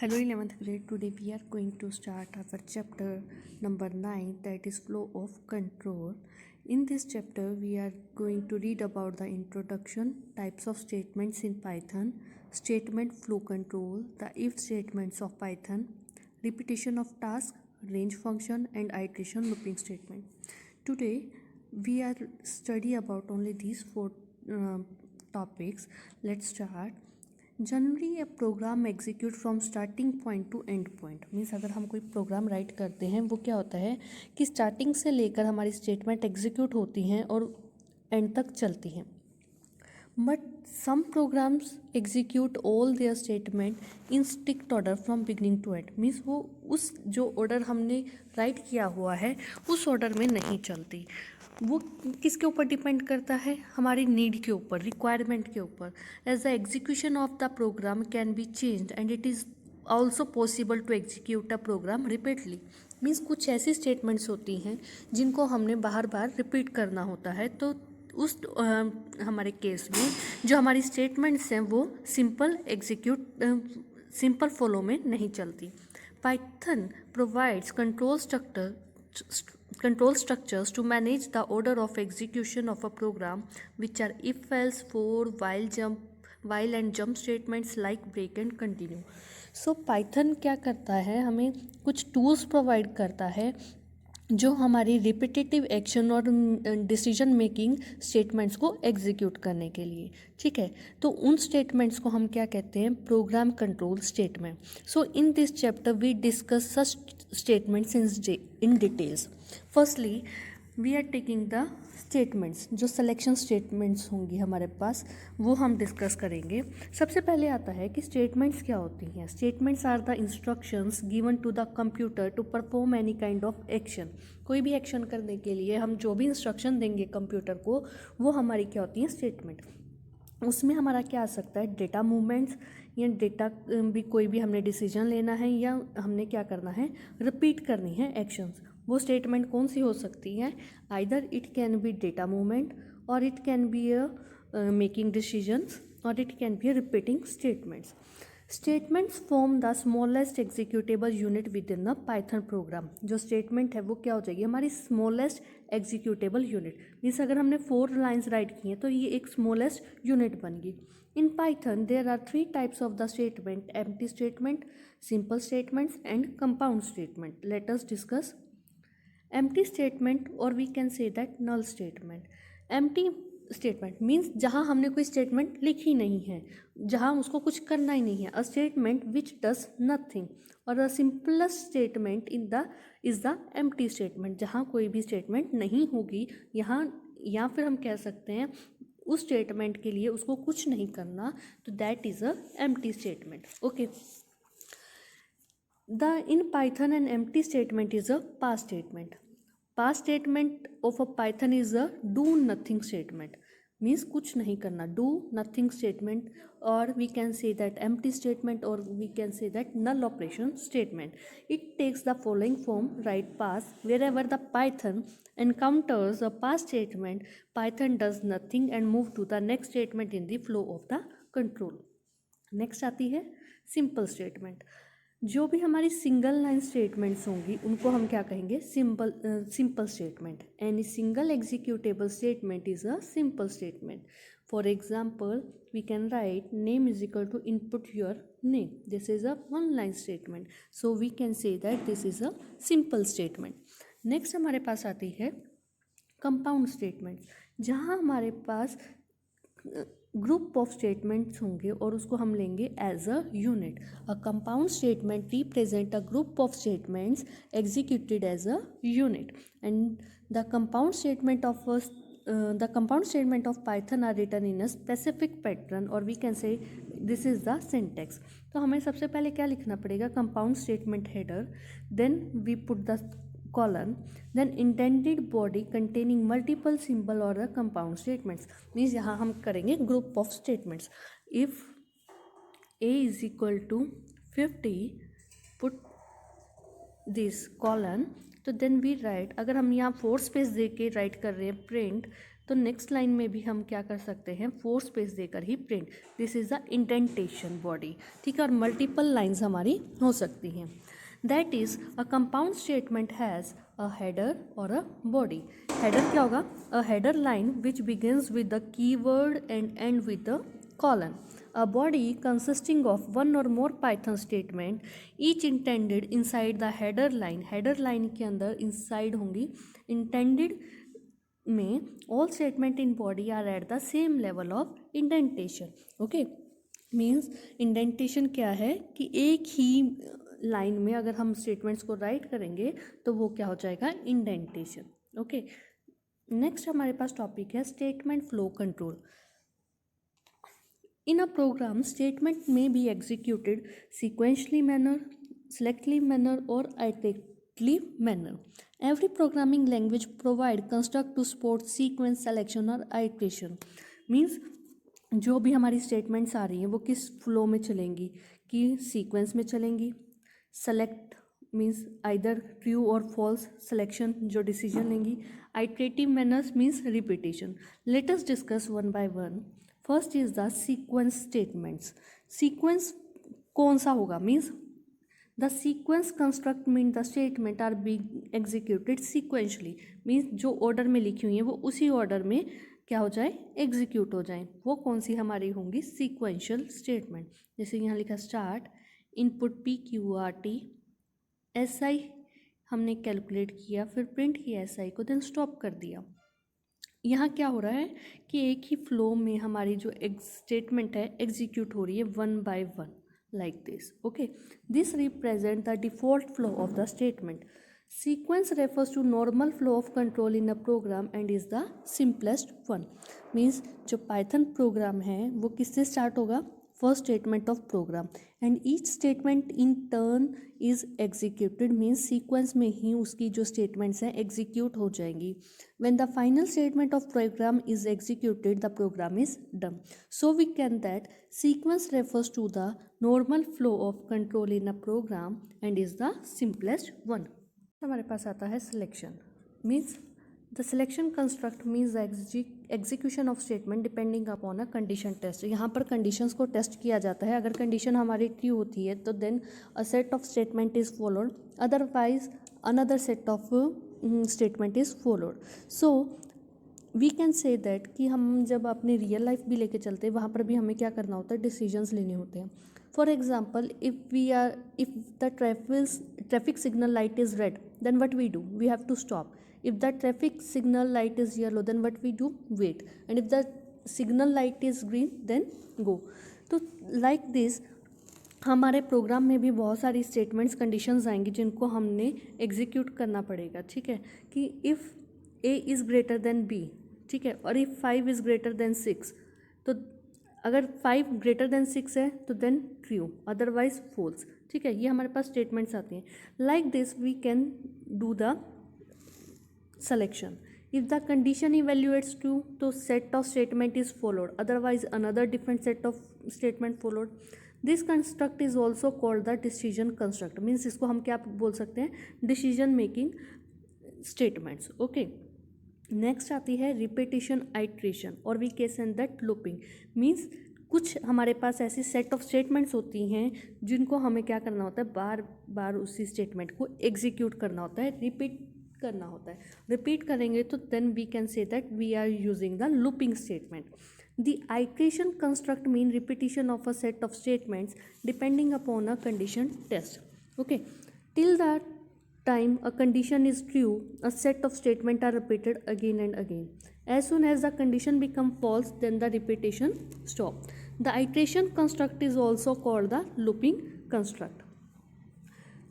Hello 11th grade, today we are going to start our chapter number 9, that is flow of control. In this chapter we are going to read about the introduction, types of statements in Python, statement flow control, the if statements of Python, repetition of task, range function and iteration looping statement. Today we are study about only these four topics. Let's start. Generally A program execute from starting point two and point means अगर हम कोई programme right करते हैं वो क्या होता है कि स्टार्टिंग से लेकर हमारी स्टेटमेंट एग्जीक्यूट होती हैं और एंड तक चलती हैं. But some programs execute all their statement in strict order from beginning to end means वो उस जो ऑर्डर हमने राइट किया हुआ है उस ऑर्डर में नहीं चलती. वो किसके ऊपर डिपेंड करता है, हमारी नीड के ऊपर, रिक्वायरमेंट के ऊपर. As the execution of the program can be changed and it is also possible to execute a program repeatedly. Means कुछ ऐसी स्टेटमेंट्स होती हैं जिनको हमने बार बार रिपीट करना होता है, तो उस हमारे केस में जो हमारी स्टेटमेंट्स हैं वो सिंपल फॉलो में नहीं चलती. Python provides control structures to manage the order of execution of a program, which are if, else, for, while and jump statements like break and continue. So Python क्या करता है, हमें कुछ tools provide करता है जो हमारी रिपीटेटिव एक्शन और डिसीजन मेकिंग स्टेटमेंट्स को एग्जीक्यूट करने के लिए. ठीक है, तो उन स्टेटमेंट्स को हम क्या कहते हैं, program control statement. So in this chapter we discuss such statements in details. Firstly we are taking the statements, जो सिलेक्शन स्टेटमेंट्स होंगी हमारे पास वो हम डिस्कस करेंगे. सबसे पहले आता है कि स्टेटमेंट्स क्या होती हैं. Statements are the instructions given to the computer to perform any kind of action. कोई भी एक्शन करने के लिए हम जो भी इंस्ट्रक्शन देंगे कंप्यूटर को वो हमारी क्या होती हैं, स्टेटमेंट. उसमें हमारा क्या आ सकता है, डेटा मूवमेंट्स या डेटा भी कोई भी हमने डिसीजन लेना है या हमने क्या करना है, रिपीट करनी है एक्शंस. वो स्टेटमेंट कौन सी हो सकती है, either it can be data movement और it can be making decisions और it can be repeating statements. Statements form the smallest executable unit within the Python program. जो स्टेटमेंट है वो क्या हो जाएगी, हमारी स्मॉलेस्ट एग्जीक्यूटेबल यूनिट. मीन्स अगर हमने 4 लाइन्स राइट की हैं तो ये एक स्मॉलेस्ट यूनिट बन गई. In Python, there are 3 types of the statement: empty statement, simple statements and compound statement. Let us discuss empty statement, or we can say that null statement. Empty statement means जहाँ हमने कोई statement लिखी नहीं है, जहाँ उसको कुछ करना ही नहीं है. A statement which does nothing. और the simplest statement is the empty statement, जहाँ कोई भी statement नहीं होगी यहाँ, या फिर हम कह सकते हैं उस स्टेटमेंट के लिए उसको कुछ नहीं करना, तो that is a empty statement. Okay, in Python an empty statement is a pass statement. Pass statement of a Python is a do nothing statement. Means कुछ नहीं करना, do nothing statement, or we can say that empty statement, or we can say that null operation statement. It takes the following form: write pass. Wherever the Python encounters a pass statement, Python does nothing and move to the next statement in the flow of the control. Next आती है simple statement. जो भी हमारी single line statements होंगी उनको हम क्या कहेंगे, simple statement. Any single executable statement is a simple statement. For example we can write name is equal to input your name. This is a 1 line statement, so we can say that this is a simple statement. Next हमारे पास आती है compound statement, जहाँ हमारे पास group of statements होंगे और उसको हम लेंगे as a unit. A compound statement represent a group of statements executed as a unit. And the compound statement of Python are written in a specific pattern, और we can say this is the syntax. तो हमें सबसे पहले क्या लिखना पड़ेगा, compound statement header, then we put the colon, then intended body containing multiple symbol or the compound statements. means यहाँ हम करेंगे group of statements. if a is equal to 50, put this colon, तो then we write, अगर हम यहाँ 4 space दे के right कर रहे हैं प्रिंट तो नेक्स्ट लाइन में भी हम क्या कर सकते हैं, 4 स्पेस देकर ही print. This is the indentation body, ठीक है। और मल्टीपल लाइन्स हमारी हो सकती हैं। That is a compound statement has a header और अ बॉडी। हेडर क्या होगा, a header line which begins with the keyword and end with the colon. A body consisting of one or more Python statement, each intended inside the header line. Header line के अंदर inside होंगी intended में all statement in body are at the same level of indentation. Okay, means indentation क्या है कि एक ही line में अगर हम स्टेटमेंट्स को राइट करेंगे तो वो क्या हो जाएगा, इंडेंटेशन। ओके, नेक्स्ट हमारे पास टॉपिक है statement flow control. In a program, statement may be executed sequentially manner, selectively manner or iteratively manner. Every programming language provide construct to support sequence, selection और iteration. Means जो भी हमारी statements आ रही हैं वो किस फ्लो में चलेंगी, कि सीक्वेंस में चलेंगी, सेलेक्ट मीन्स आइदर ट्रू और फॉल्स सिलेक्शन जो डिसीजन लेंगी, iterative manners means repetition. Let us discuss one by one. First is the sequence statements. Sequence कौन सा होगा, means the sequence construct mean the statement are being executed sequentially, means जो order में लिखी हुई है वो उसी ऑर्डर में क्या हो जाए, एग्जीक्यूट हो जाए। वो कौन सी हमारी होंगी, सीक्वेंशियल स्टेटमेंट। जैसे यहाँ लिखा start, input P Q R T, S I हमने कैलकुलेट किया, फिर प्रिंट किया एस आई को, देन स्टॉप कर दिया। यहाँ क्या हो रहा है कि एक ही फ्लो में हमारी जो स्टेटमेंट है एग्जीक्यूट हो रही है one by one, like this. Okay, this represent the default flow of the statement. Sequence refers to normal flow of control in a program and is the simplest one. Means जो Python program है वो किससे start होगा, first statement of program, and each statement in turn is executed, means sequence में ही उसकी जो statements हैं एग्जीक्यूट हो जाएंगी। When the final statement of program is executed, the program is done. So we can that sequence refers to the normal flow of control in a program and is the simplest one. हमारे पास आता है selection. Means the selection construct means the execution of statement depending upon a condition test. यहाँ पर conditions को test किया जाता है। अगर condition हमारी true होती है तो then a set of statement is followed. Otherwise another set of statement is followed. So we can say that कि हम जब अपनी रियल लाइफ भी लेके चलते हैं वहाँ पर भी हमें क्या करना होता है, डिसीजंस लेने होते हैं। For example, if the traffic signal light is red, then what we do, we have to stop. If the traffic signal light is yellow, then what we do, wait. And if the signal light is green, then go. तो like this हमारे programme में भी बहुत सारी statements, conditions आएंगी जिनको हमने execute करना पड़ेगा, ठीक है। कि if A is greater than B, ठीक है, और इफ़ 5 इज़ ग्रेटर देन 6, तो अगर 5 ग्रेटर देन 6 है तो देन ट्रू, अदरवाइज फॉल्स, ठीक है। ये हमारे पास स्टेटमेंट्स आती हैं। Like this we can do the selection. If the condition evaluates true, तो set of statement is followed, otherwise another different set of statement followed. This construct is also called the decision construct. Means इसको हम क्या बोल सकते हैं, decision making statements. Okay. Next आती है repetition, iteration, और we can that looping. Means कुछ हमारे पास ऐसी सेट ऑफ स्टेटमेंट्स होती हैं जिनको हमें क्या करना होता है, बार बार उसी स्टेटमेंट को एग्जीक्यूट करना होता है, रिपीट करना होता है। रिपीट करेंगे तो then we can say that we are using the looping statement. The iteration construct mean repetition of a set of statements depending upon a condition test. Okay, till the time a condition is true, a set of statements are repeated again and again. As soon as the condition becomes false, then the repetition stop. The iteration construct is also called the looping construct.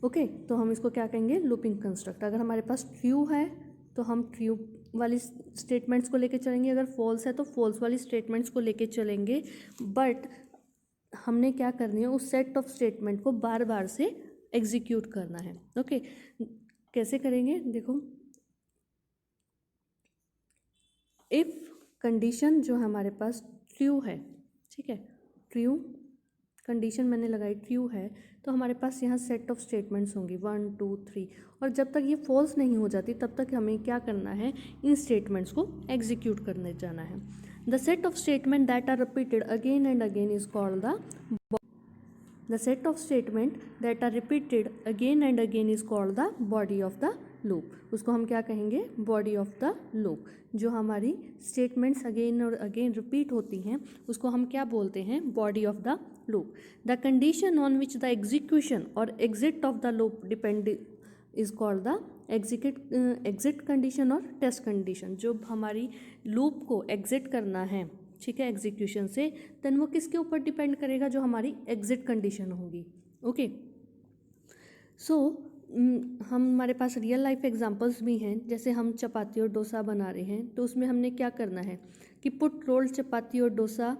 Okay, तो हम इसको क्या कहेंगे, looping construct. अगर हमारे पास true है तो हम true वाली स्टेटमेंट्स को लेके चलेंगे, अगर false है तो false वाली स्टेटमेंट्स को लेके चलेंगे, बट हमने क्या करनी है, उस सेट ऑफ स्टेटमेंट को बार बार से एग्जीक्यूट करना है। ओके, कैसे करेंगे, देखो, इफ़ कंडीशन जो हमारे पास ट्रू है, ठीक है, ट्रू कंडीशन मैंने लगाई ट्रू है, तो हमारे पास यहाँ सेट ऑफ स्टेटमेंट्स होंगी 1 2 3, और जब तक ये फॉल्स नहीं हो जाती तब तक हमें क्या करना है, इन स्टेटमेंट्स को एग्जीक्यूट करने जाना है। The set of statement that are repeated again and again is called the set of statement that are repeated again and again is called the body of the loop। उसको हम क्या कहेंगे, body of the loop। जो हमारी statements again और again repeat होती हैं उसको हम क्या बोलते हैं, body of the loop। the condition on which the execution or exit of the loop depend is called the exit condition और test condition। जो हमारी loop को exit करना है, ठीक है, एग्जीक्यूशन से, देन वो किसके ऊपर डिपेंड करेगा, जो हमारी एग्जिट कंडीशन होगी। ओके, सो हमारे पास रियल लाइफ एग्जांपल्स भी हैं। जैसे हम चपाती और डोसा बना रहे हैं, तो उसमें हमने क्या करना है कि पुट रोल्ड चपाती और dosa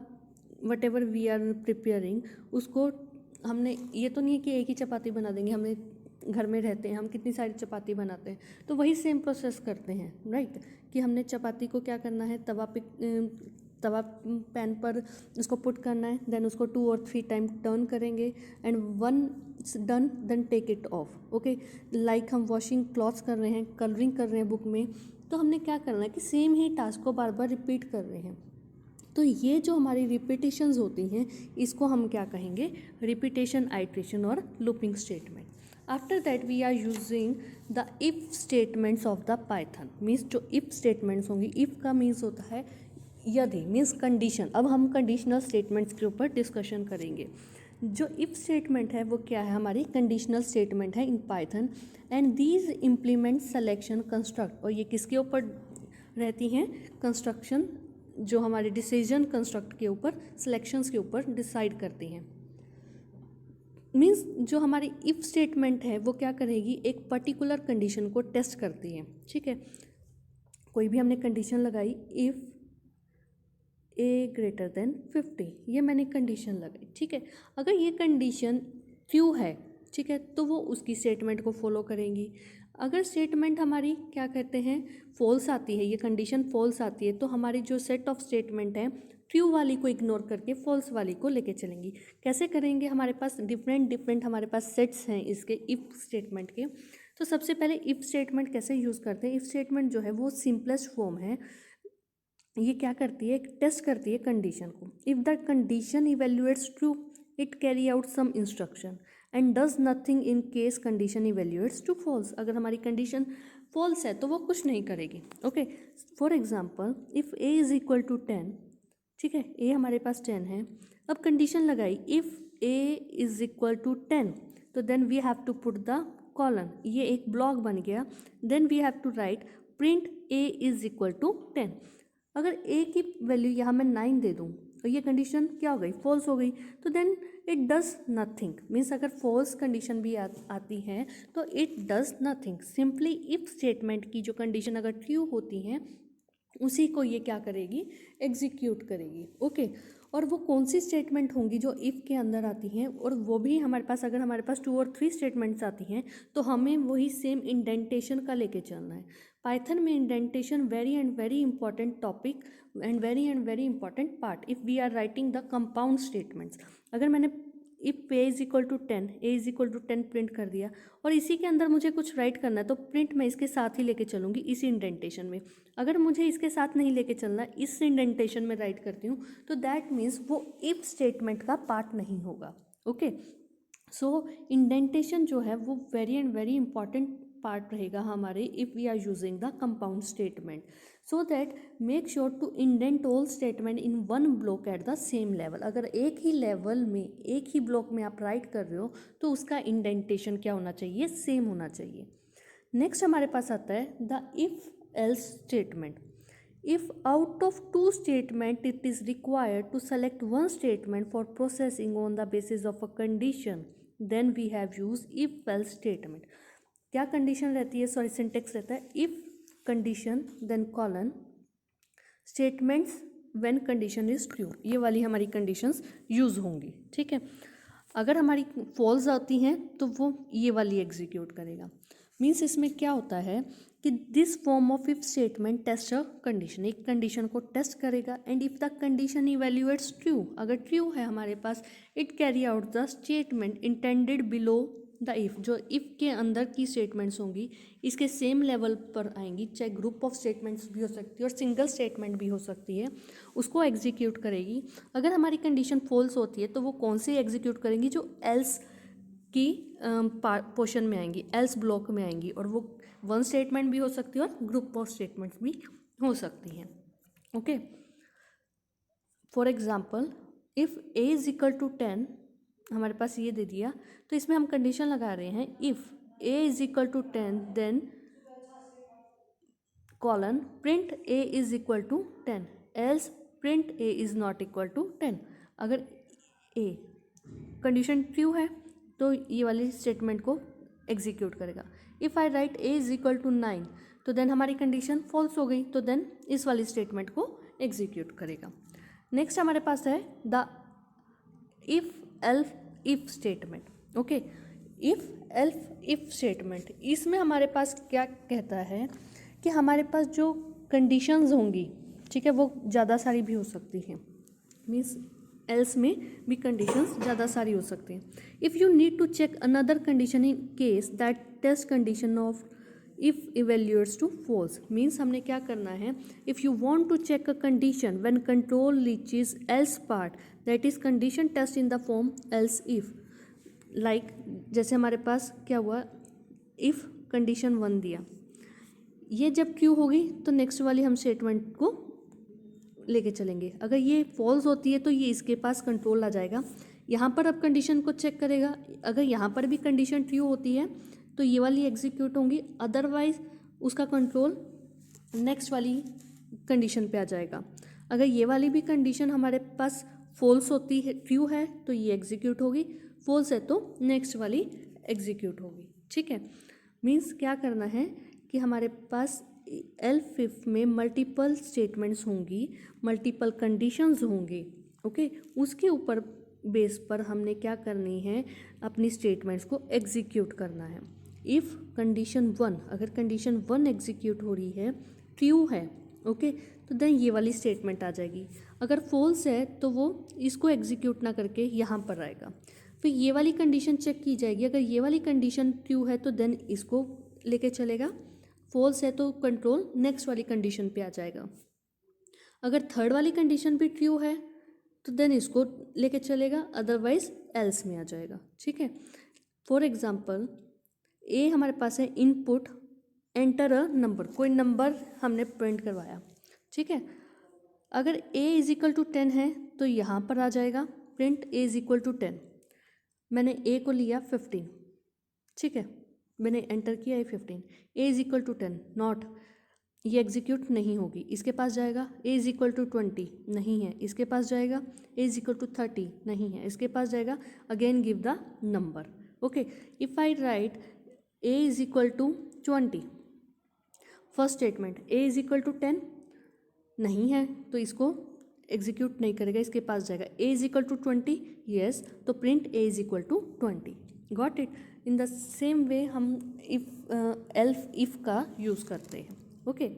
whatever we are preparing, उसको हमने, ये तो नहीं है कि एक ही चपाती बना देंगे, हमें घर में रहते हैं, हम कितनी सारी चपाती बनाते हैं, तो वही सेम प्रोसेस करते हैं, राइट। कि हमने चपाती को क्या करना है, तवा पैन पर उसको पुट करना है, देन उसको 2 और 3 टाइम टर्न करेंगे, and once done then take it off. Okay, like हम वॉशिंग क्लॉथ्स कर रहे हैं, कलरिंग कर रहे हैं बुक में, तो हमने क्या करना है कि सेम ही टास्क को बार बार रिपीट कर रहे हैं। तो ये जो हमारी रिपीटेशंस होती हैं इसको हम क्या कहेंगे, रिपीटेशन, आइट्रेशन और looping statement. After that we are using the if statements of the Python. Means जो इफ़ स्टेटमेंट्स होंगी, इफ़ का मीन्स होता है यदि, मीन्स कंडीशन। अब हम कंडीशनल स्टेटमेंट्स के ऊपर डिस्कशन करेंगे। जो इफ़ स्टेटमेंट है वो क्या है, हमारी कंडीशनल स्टेटमेंट है in Python, and these implement selection construct. और ये किसके ऊपर रहती हैं, कंस्ट्रक्शन, जो हमारे डिसीजन कंस्ट्रक्ट के ऊपर, सिलेक्शंस के ऊपर डिसाइड करती हैं। मीन्स जो हमारी इफ़ स्टेटमेंट है वो क्या करेगी, एक पर्टिकुलर कंडीशन को टेस्ट करती है, ठीक है। कोई भी हमने कंडीशन लगाई, इफ़ a ग्रेटर देन 50, ये मैंने कंडीशन लगाई, ठीक है। अगर ये कंडीशन ट्रू है, ठीक है, तो वो उसकी स्टेटमेंट को फॉलो करेंगी। अगर स्टेटमेंट हमारी क्या कहते हैं, फॉल्स आती है, ये कंडीशन फॉल्स आती है, तो हमारी जो सेट ऑफ स्टेटमेंट है ट्रू वाली को इग्नोर करके फॉल्स वाली को लेके चलेंगी। कैसे करेंगे, हमारे पास डिफरेंट हमारे पास सेट्स हैं इसके इफ़ स्टेटमेंट के। तो सबसे पहले इफ़ स्टेटमेंट कैसे यूज़ करते हैं, इफ़ स्टेटमेंट जो है वो सिंपलेस्ट फॉर्म है। ये क्या करती है, एक टेस्ट करती है कंडीशन को। If the condition evaluates true, it carry out some instruction and does nothing in case condition evaluates to false. अगर हमारी कंडीशन फॉल्स है तो वो कुछ नहीं करेगी। Okay, for example if A is equal to 10, ठीक है, ए हमारे पास 10 है। अब कंडीशन लगाई if A is equal to 10, तो then we have to put the colon, ये एक ब्लॉक बन गया। Then we have to write print A is equal to 10। अगर ए की वैल्यू यहाँ मैं 9 दे दूँ तो ये कंडीशन क्या हो गई, फॉल्स हो गई। तो then it does nothing, means अगर फॉल्स कंडीशन भी आती है तो it does nothing. Simply if statement की जो कंडीशन अगर ट्रू होती हैं उसी को ये क्या करेगी, एग्जीक्यूट करेगी। ओके, और वो कौन सी स्टेटमेंट होंगी जो इफ़ के अंदर आती हैं, और वो भी हमारे पास, अगर हमारे पास 2 और 3 स्टेटमेंट्स आती हैं तो हमें वही सेम इंडेंटेशन का लेके चलना है। पाइथन में indentation very and very important topic and very important part if we are writing the compound statements. अगर मैंने if A is equal to 10, A is equal to 10 print कर दिया और इसी के अंदर मुझे कुछ राइट करना है, तो प्रिंट मैं इसके साथ ही लेके चलूँगी इसी इंडेंटेशन में। अगर मुझे इसके साथ नहीं लेके चलना, इस इंडेंटेशन में राइट करती हूँ, तो दैट मीन्स वो इफ स्टेटमेंट का पार्ट नहीं होगा। ओके, सो इंडेंटेशन जो है वो very and very important part रहेगा हमारे if we are using the compound statement. So that make sure to indent all statement in one block at the same level. अगर एक ही level में, एक ही block में आप राइट कर रहे हो तो उसका इंडेंटेशन क्या होना चाहिए, सेम होना चाहिए। नेक्स्ट हमारे पास आता है the if else statement. If out of 2 statements it is required to select one statement for processing on the basis of a condition, then we have used if else statement। क्या condition रहती है, sorry syntax रहता है if condition then colon statements when condition is true. ये वाली हमारी conditions use होंगी, ठीक है। अगर हमारी फॉल्स आती हैं तो वो ये वाली एग्जीक्यूट करेगा। मीन्स इसमें क्या होता है कि this form of if statement test a condition, एक कंडीशन को टेस्ट करेगा and if the condition evaluates true, अगर ट्रू है हमारे पास, it carry out the statement intended below the if, जो इफ के अंदर की स्टेटमेंट्स होंगी इसके सेम लेवल पर आएंगी, चाहे ग्रुप ऑफ स्टेटमेंट्स भी हो सकती है और सिंगल स्टेटमेंट भी हो सकती है, उसको एग्जीक्यूट करेगी। अगर हमारी कंडीशन फॉल्स होती है तो वो कौन सी एग्जीक्यूट करेंगी, जो एल्स की पोर्शन में आएंगी, एल्स ब्लॉक में आएंगी, और वो वन स्टेटमेंट भी हो सकती है और ग्रुप ऑफ स्टेटमेंट्स भी हो सकती हैं। Okay, for example if A is equal to 10, हमारे पास ये दे दिया, तो इसमें हम कंडीशन लगा रहे हैं if A is equal to 10 then colon print A is equal to 10 else print A is not equal to 10। अगर ए कंडीशन ट्रू है तो ये वाली स्टेटमेंट को एग्जीक्यूट करेगा। If I write A is equal to 9 तो then हमारी condition false हो गई, तो देन इस वाली स्टेटमेंट को एग्जीक्यूट करेगा। नेक्स्ट हमारे पास है the if elf if statement. Okay, if elf if statement, इसमें हमारे पास क्या कहता है कि हमारे पास जो कंडीशंस होंगी, ठीक है, वो ज़्यादा सारी भी हो सकती हैं, मीन्स एल्स में भी कंडीशंस ज़्यादा सारी हो सकती हैं। If you need to check another condition in case that test condition of if evaluates to false, means हमने क्या करना है, if you want to check a condition when control reaches else part that is condition test in the form else if. Like जैसे हमारे पास क्या हुआ, if condition 1 दिया, ये जब ट्रू होगी तो नेक्स्ट वाली हम स्टेटमेंट को लेके चलेंगे। अगर ये फॉल्स होती है तो ये इसके पास कंट्रोल आ जाएगा, यहाँ पर अब कंडीशन को चेक करेगा, अगर यहाँ पर भी कंडीशन ट्रू होती है तो ये वाली एग्जीक्यूट होंगी, अदरवाइज उसका कंट्रोल नेक्स्ट वाली कंडीशन पे आ जाएगा। अगर ये वाली भी कंडीशन हमारे पास फॉल्स होती है, ट्रू है, तो ये एग्जीक्यूट होगी, फॉल्स है तो नेक्स्ट वाली एग्जीक्यूट होगी। ठीक है, मीन्स क्या करना है कि हमारे पास एल्फ इफ में मल्टीपल स्टेटमेंट्स होंगी, मल्टीपल कंडीशंस होंगे। ओके, उसके ऊपर बेस पर हमने क्या करनी है, अपनी स्टेटमेंट्स को एग्जीक्यूट करना है। इफ़ कंडीशन 1, अगर कंडीशन 1 एग्जीक्यूट हो रही है, ट्रू है, ओके, तो देन ये वाली स्टेटमेंट आ जाएगी। अगर फॉल्स है तो वो इसको एग्जीक्यूट ना करके यहाँ पर आएगा, फिर ये वाली कंडीशन चेक की जाएगी, अगर ये वाली कंडीशन ट्रू है तो देन इसको लेके चलेगा, फॉल्स है तो कंट्रोल नेक्स्ट वाली कंडीशन पे आ जाएगा। अगर थर्ड वाली कंडीशन भी ट्रू है तो देन इसको लेके चलेगा, अदरवाइज एल्स में आ जाएगा। ठीक है, फॉर एग्जांपल ए हमारे पास है इनपुट एंटर अ नंबर, कोई नंबर हमने प्रिंट करवाया। ठीक है, अगर ए इज इक्वल टू 10 है तो यहाँ पर आ जाएगा print A is equal to 10। मैंने ए को लिया 15, ठीक है, मैंने एंटर किया ए 15, ए इज इक्वल टू 10 नॉट, ये एग्जीक्यूट नहीं होगी, इसके पास जाएगा। ए इज इक्वल टू 20 नहीं है, इसके पास जाएगा। ए इज इक्वल टू 30 नहीं है, इसके पास जाएगा। Again give the number. Okay, if I write A is equal to 20, first statement A is equal to 10 नहीं है तो इसको एग्जीक्यूट नहीं करेगा, इसके पास जाएगा। A is equal to 20 yes, तो print A is equal to 20। Got it. In the same way हम इफ एल्फ इफ का यूज़ करते हैं। ओके,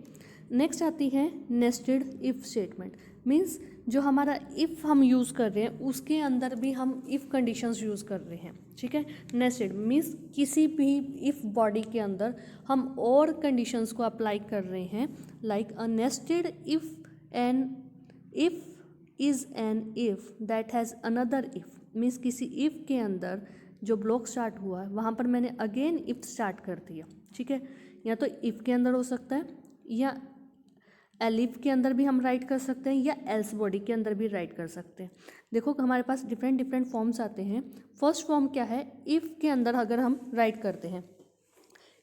नेक्स्ट आती है नेस्टेड इफ स्टेटमेंट, मीन्स जो हमारा इफ़ हम यूज़ कर रहे हैं उसके अंदर भी हम इफ़ कंडीशंस यूज़ कर रहे हैं। ठीक है, नेस्टेड मीन्स किसी भी इफ़ बॉडी के अंदर हम और कंडीशंस को अप्लाई कर रहे हैं, like a nested if an if is an if that has another if, means किसी इफ़ के अंदर जो ब्लॉक स्टार्ट हुआ है वहाँ पर मैंने अगेन इफ स्टार्ट कर दिया। ठीक है, या तो इफ़ के अंदर हो सकता है, या एलिफ के अंदर भी हम राइट कर सकते हैं, या एल्स बॉडी के अंदर भी राइट कर सकते हैं। देखो हमारे पास डिफरेंट डिफरेंट फॉर्म्स आते हैं। फर्स्ट फॉर्म क्या है, इफ़ के अंदर अगर हम राइट करते हैं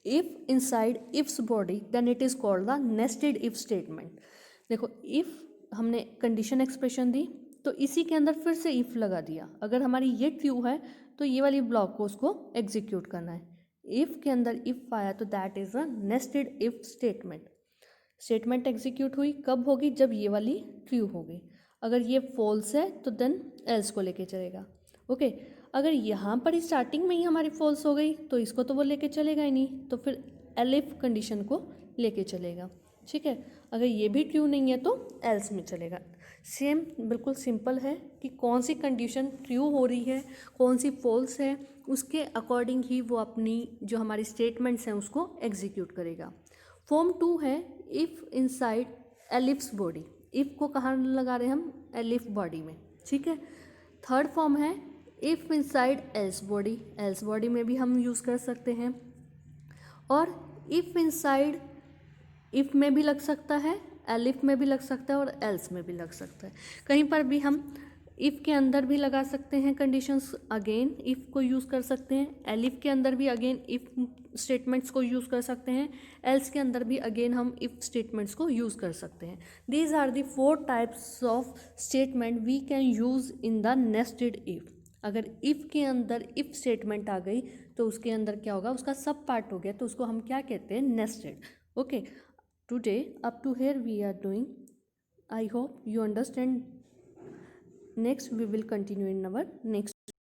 if inside if's body then it is called the nested if statement. देखो इफ़ हमने कंडीशन एक्सप्रेशन दी तो इसी के अंदर फिर से इफ़ लगा दिया, अगर हमारी ये ट्रू है तो ये वाली ब्लॉक को उसको एग्जीक्यूट करना है। इफ़ के अंदर इफ़ आया तो that is a nested if statement. Statement execute हुई कब होगी, जब ये वाली ट्रू होगी। अगर ये फॉल्स है तो देन एल्स को लेके चलेगा। ओके, अगर यहाँ पर स्टार्टिंग में ही हमारी फॉल्स हो गई तो इसको तो वो लेके चलेगा ही नहीं, तो फिर एलिफ कंडीशन को लेके चलेगा। ठीक है, अगर ये भी ट्रू नहीं है तो एल्स में चलेगा। सेम बिल्कुल सिंपल है कि कौन सी कंडीशन ट्रू हो रही है, कौन सी फॉल्स है, उसके अकॉर्डिंग ही वो अपनी जो हमारी स्टेटमेंट्स हैं उसको एग्जीक्यूट करेगा। फॉर्म 2 है इफ़ इनसाइड एलिफ्स बॉडी। इफ़ को कहाँ लगा रहे हैं हम? एलिफ बॉडी में। ठीक है। थर्ड फॉर्म है if inside else body. Else body में भी हम यूज़ कर सकते हैं। और इफ़ इनसाइड, इफ़ में भी लग सकता है, एलिफ में भी लग सकता है और एल्स में भी लग सकता है। कहीं पर भी हम इफ़ के अंदर भी लगा सकते हैं कंडीशंस, अगेन इफ़ को यूज़ कर सकते हैं। एलिफ के अंदर भी अगेन इफ़ स्टेटमेंट्स को यूज़ कर सकते हैं। एल्स के अंदर भी अगेन हम इफ़ स्टेटमेंट्स को यूज़ कर सकते हैं। These are the 4 types of statement we can use in the nested if. अगर इफ़ के अंदर इफ़ स्टेटमेंट आ गई तो उसके अंदर क्या होगा? उसका सब पार्ट हो गया, तो उसको हम क्या कहते हैं? Nested. Okay, today up to here we are doing. I hope you understand. Next we will continue in our next